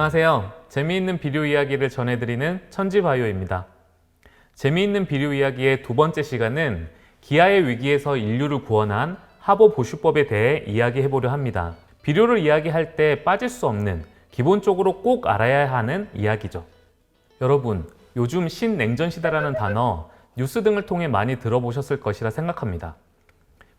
안녕하세요. 재미있는 비료 이야기를 전해드리는 천지바이오입니다. 재미있는 비료 이야기의 두 번째 시간은 기아의 위기에서 인류를 구원한 하버 보슈법에 대해 이야기해보려 합니다. 비료를 이야기할 때 빠질 수 없는, 기본적으로 꼭 알아야 하는 이야기죠. 여러분, 요즘 신냉전시대라는 단어 뉴스 등을 통해 많이 들어보셨을 것이라 생각합니다.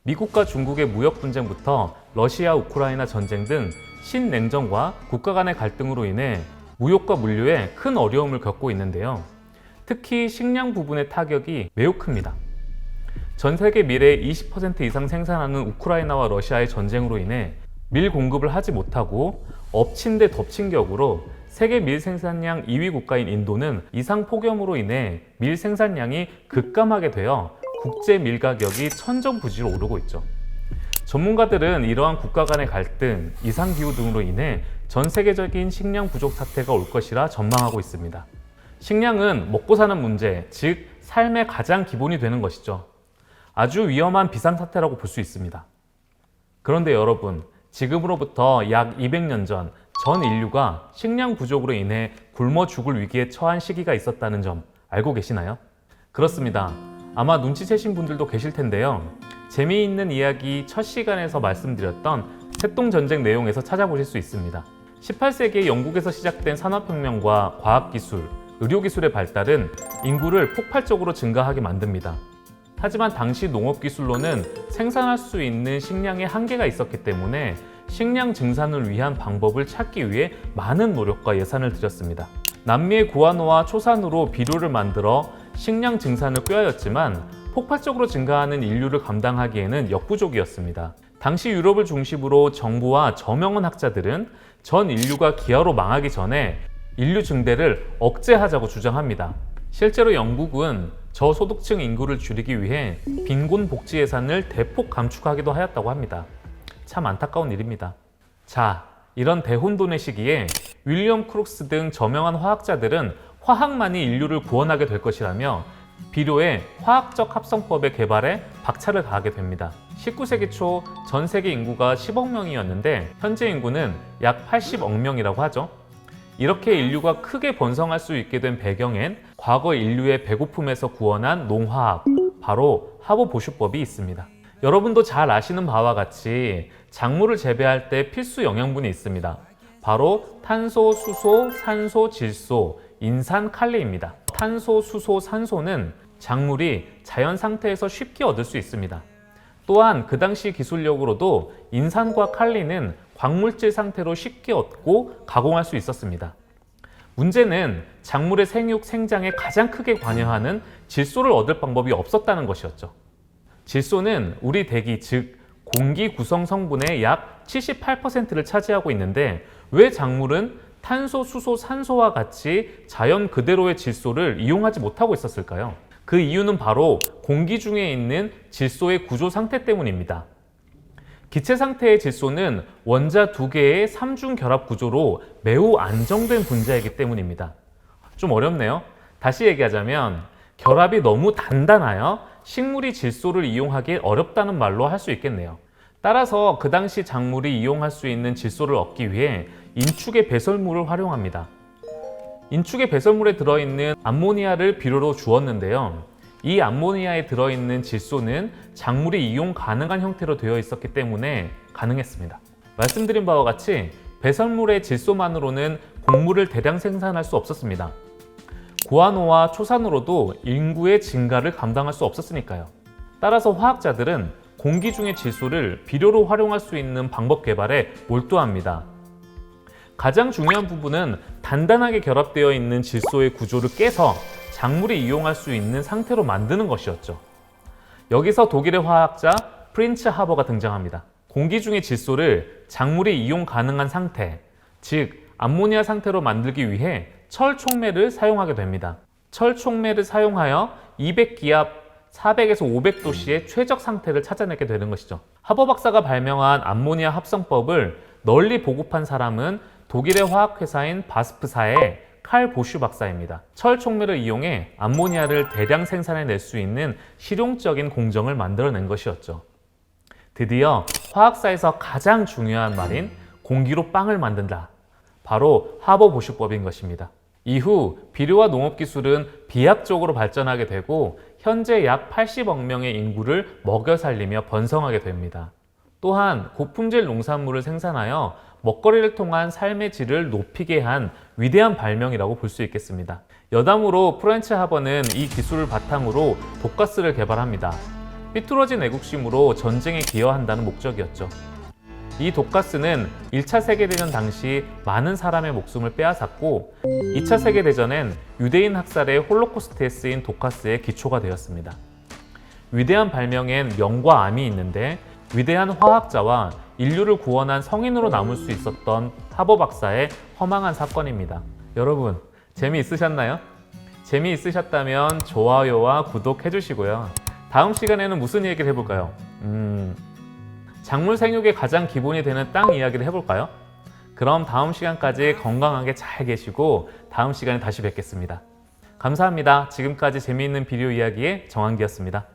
미국과 중국의 무역 분쟁부터 러시아 우크라이나 전쟁 등 신냉전과 국가 간의 갈등으로 인해 무역과 물류에 큰 어려움을 겪고 있는데요. 특히 식량 부분의 타격이 매우 큽니다. 전 세계 밀의 20% 이상 생산하는 우크라이나와 러시아의 전쟁으로 인해 밀 공급을 하지 못하고 엎친 데 덮친 격으로 세계 밀 생산량 2위 국가인 인도는 이상 폭염으로 인해 밀 생산량이 급감하게 되어 국제 밀 가격이 천정부지로 오르고 있죠. 전문가들은 이러한 국가 간의 갈등, 이상기후 등으로 인해 전 세계적인 식량 부족 사태가 올 것이라 전망하고 있습니다. 식량은 먹고 사는 문제, 즉 삶의 가장 기본이 되는 것이죠. 아주 위험한 비상사태라고 볼 수 있습니다. 그런데 여러분, 지금으로부터 약 200년 전 인류가 식량 부족으로 인해 굶어 죽을 위기에 처한 시기가 있었다는 점 알고 계시나요? 그렇습니다. 아마 눈치채신 분들도 계실 텐데요. 재미있는 이야기 첫 시간에서 말씀드렸던 세동전쟁 내용에서 찾아보실 수 있습니다. 18세기에 영국에서 시작된 산업혁명과 과학기술, 의료기술의 발달은 인구를 폭발적으로 증가하게 만듭니다. 하지만 당시 농업기술로는 생산할 수 있는 식량에 한계가 있었기 때문에 식량 증산을 위한 방법을 찾기 위해 많은 노력과 예산을 들였습니다. 남미의 구아노와 초산으로 비료를 만들어 식량 증산을 꾀하였지만 폭발적으로 증가하는 인류를 감당하기에는 역부족이었습니다. 당시 유럽을 중심으로 정부와 저명한 학자들은 전 인류가 기아로 망하기 전에 인류 증대를 억제하자고 주장합니다. 실제로 영국은 저소득층 인구를 줄이기 위해 빈곤 복지 예산을 대폭 감축하기도 하였다고 합니다. 참 안타까운 일입니다. 자, 이런 대혼돈의 시기에 윌리엄 크룩스 등 저명한 화학자들은 화학만이 인류를 구원하게 될 것이라며 비료의 화학적 합성법의 개발에 박차를 가하게 됩니다. 19세기 초 전 세계 인구가 10억 명이었는데 현재 인구는 약 80억 명이라고 하죠. 이렇게 인류가 크게 번성할 수 있게 된 배경엔 과거 인류의 배고픔에서 구원한 농화학, 바로 하버 보슈법이 있습니다. 여러분도 잘 아시는 바와 같이 작물을 재배할 때 필수 영양분이 있습니다. 바로 탄소, 수소, 산소, 질소, 인산, 칼리입니다. 탄소, 수소, 산소는 작물이 자연 상태에서 쉽게 얻을 수 있습니다. 또한 그 당시 기술력으로도 인산과 칼리는 광물질 상태로 쉽게 얻고 가공할 수 있었습니다. 문제는 작물의 생육, 생장에 가장 크게 관여하는 질소를 얻을 방법이 없었다는 것이었죠. 질소는 우리 대기, 즉 공기 구성 성분의 약 78%를 차지하고 있는데 왜 작물은 탄소, 수소, 산소와 같이 자연 그대로의 질소를 이용하지 못하고 있었을까요? 그 이유는 바로 공기 중에 있는 질소의 구조 상태 때문입니다. 기체 상태의 질소는 원자 두 개의 삼중 결합 구조로 매우 안정된 분자이기 때문입니다. 좀 어렵네요. 다시 얘기하자면 결합이 너무 단단하여 식물이 질소를 이용하기 어렵다는 말로 할 수 있겠네요. 따라서 그 당시 작물이 이용할 수 있는 질소를 얻기 위해 인축의 배설물을 활용합니다. 인축의 배설물에 들어있는 암모니아를 비료로 주었는데요. 이 암모니아에 들어있는 질소는 작물이 이용 가능한 형태로 되어 있었기 때문에 가능했습니다. 말씀드린 바와 같이 배설물의 질소만으로는 곡물을 대량 생산할 수 없었습니다. 구아노와 초산으로도 인구의 증가를 감당할 수 없었으니까요. 따라서 화학자들은 공기 중의 질소를 비료로 활용할 수 있는 방법 개발에 몰두합니다. 가장 중요한 부분은 단단하게 결합되어 있는 질소의 구조를 깨서 작물이 이용할 수 있는 상태로 만드는 것이었죠. 여기서 독일의 화학자 프린츠 하버가 등장합니다. 공기 중의 질소를 작물이 이용 가능한 상태, 즉 암모니아 상태로 만들기 위해 철 촉매를 사용하게 됩니다. 철 촉매를 사용하여 200기압 400에서 500도씨의 최적 상태를 찾아내게 되는 것이죠. 하버 박사가 발명한 암모니아 합성법을 널리 보급한 사람은 독일의 화학회사인 바스프사의 칼 보슈 박사입니다. 철 촉매를 이용해 암모니아를 대량 생산해낼 수 있는 실용적인 공정을 만들어낸 것이었죠. 드디어 화학사에서 가장 중요한 말인 공기로 빵을 만든다, 바로 하버 보슈법인 것입니다. 이후 비료와 농업기술은 비약적으로 발전하게 되고 현재 약 80억 명의 인구를 먹여 살리며 번성하게 됩니다. 또한 고품질 농산물을 생산하여 먹거리를 통한 삶의 질을 높이게 한 위대한 발명이라고 볼 수 있겠습니다. 여담으로 프렌치 하버는 이 기술을 바탕으로 독가스를 개발합니다. 삐뚤어진 애국심으로 전쟁에 기여한다는 목적이었죠. 이 독가스는 1차 세계대전 당시 많은 사람의 목숨을 빼앗았고 2차 세계대전엔 유대인 학살의 홀로코스트에 쓰인 독가스의 기초가 되었습니다. 위대한 발명엔 명과 암이 있는데 위대한 화학자와 인류를 구원한 성인으로 남을 수 있었던 하버 박사의 허망한 사건입니다. 여러분, 재미있으셨나요? 재미있으셨다면 좋아요와 구독 해주시고요. 다음 시간에는 무슨 얘기를 해볼까요? 작물 생육의 가장 기본이 되는 땅 이야기를 해볼까요? 그럼 다음 시간까지 건강하게 잘 계시고 다음 시간에 다시 뵙겠습니다. 감사합니다. 지금까지 재미있는 비료 이야기의 정한기였습니다.